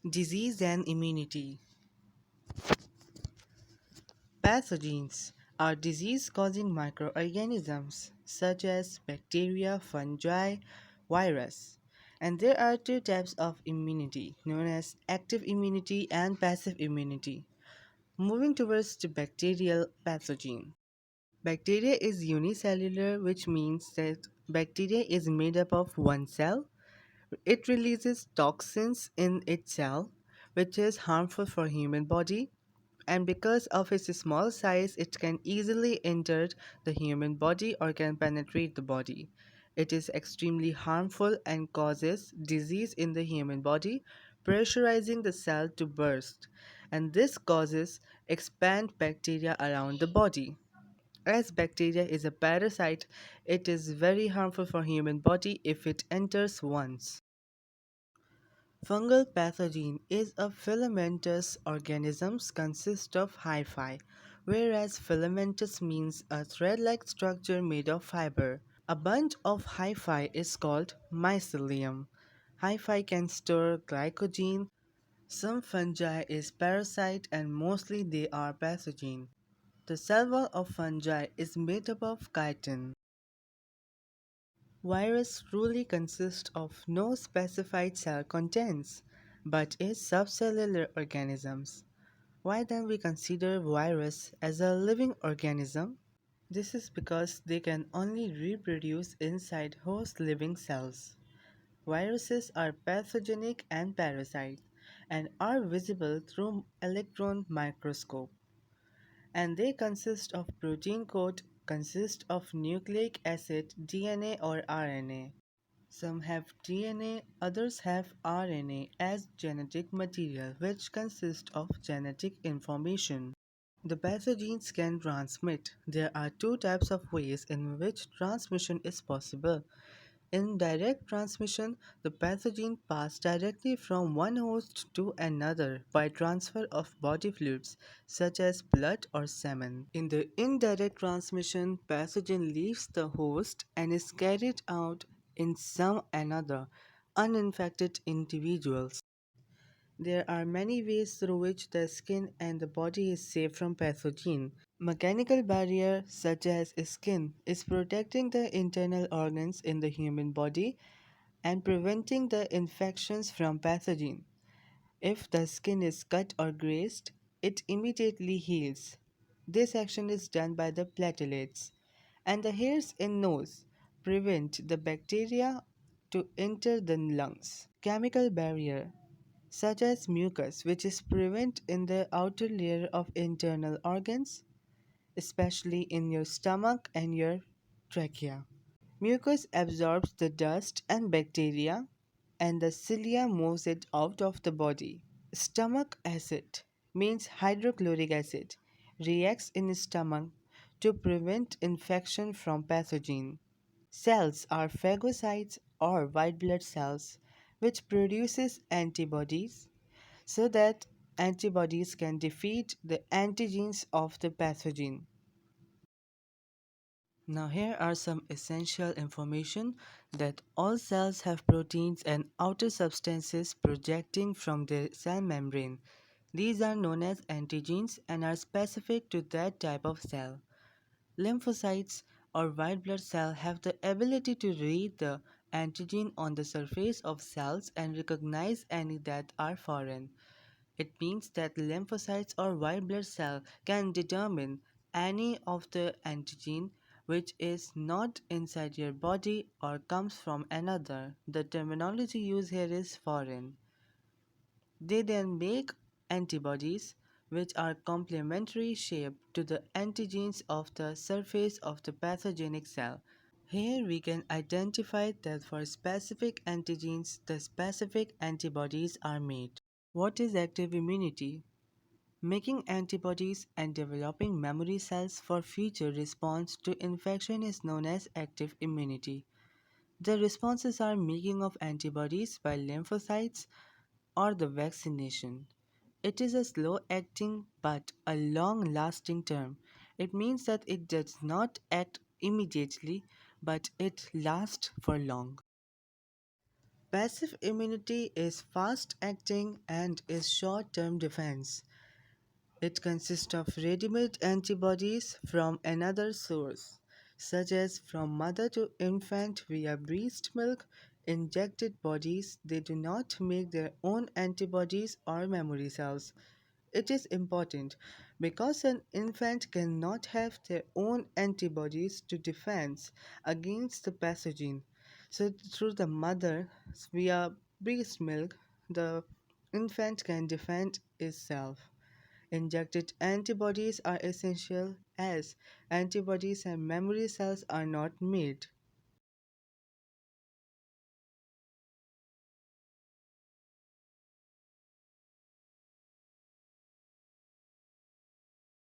Disease and immunity. Pathogens are disease causing microorganisms such as bacteria, fungi, virus. And there are two types of immunity known as active immunity and passive immunity. Moving towards the bacterial pathogen. Bacteria is unicellular, which means that bacteria is made up of one cell. It releases toxins in its cell, which is harmful for human body, and because of its small size, it can easily enter the human body or can penetrate the body. It is extremely harmful and causes disease in the human body, pressurizing the cell to burst, and this causes expand bacteria around the body. As bacteria is a parasite, it is very harmful for human body if it enters once. Fungal pathogen is a filamentous organisms consist of hyphae, whereas filamentous means a thread-like structure made of fiber. A bunch of hyphae is called mycelium. Hyphae can store glycogen. Some fungi is parasite and mostly they are pathogen. The cell wall of fungi is made up of chitin. Virus truly consists of no specified cell contents, but is subcellular organisms. Why then we consider virus as a living organism? This is because they can only reproduce inside host living cells. Viruses are pathogenic and parasite and are visible through electron microscope, and they consist of protein coat, consist of nucleic acid, DNA or RNA. Some have DNA, others have RNA as genetic material, which consists of genetic information. The pathogens can transmit. There are two types of ways in which transmission is possible. In direct transmission, the pathogen passes directly from one host to another by transfer of body fluids such as blood or semen. In the indirect transmission, pathogen leaves the host and is carried out in some another uninfected individuals. There are many ways through which the skin and the body is safe from pathogen. Mechanical barrier such as skin is protecting the internal organs in the human body and preventing the infections from pathogen. If the skin is cut or grazed, it immediately heals. This action is done by the platelets, and the hairs in nose prevent the bacteria to enter the lungs. Chemical barrier such as mucus, which is prevent in the outer layer of internal organs, especially in your stomach and your trachea. Mucus absorbs the dust and bacteria, and the cilia moves it out of the body. Stomach acid means hydrochloric acid reacts in stomach to prevent infection from pathogen. Cells are phagocytes or white blood cells which produces antibodies so that antibodies can defeat the antigens of the pathogen. Now here are some essential information that all cells have proteins and outer substances projecting from their cell membrane. These are known as antigens and are specific to that type of cell. Lymphocytes or white blood cell have the ability to read the antigen on the surface of cells and recognize any that are foreign. It means that lymphocytes or white blood cell can determine any of the antigen which is not inside your body or comes from another. The terminology used here is foreign. They then make antibodies which are complementary shape to the antigens of the surface of the pathogenic cell. Here we can identify that for specific antigens, the specific antibodies are made. What is active immunity? Making antibodies and developing memory cells for future response to infection is known as active immunity. The responses are making of antibodies by lymphocytes or the vaccination. It is a slow acting but a long lasting term. It means that it does not act immediately but it lasts for long. Passive immunity is fast acting and is short term defense. It consists of ready made antibodies from another source, such as from mother to infant via breast milk, injected bodies. They do not make their own antibodies or memory cells. It is important because an infant cannot have their own antibodies to defense against the pathogen. So, through the mother, via breast milk, the infant can defend itself. Injected antibodies are essential as antibodies and memory cells are not made.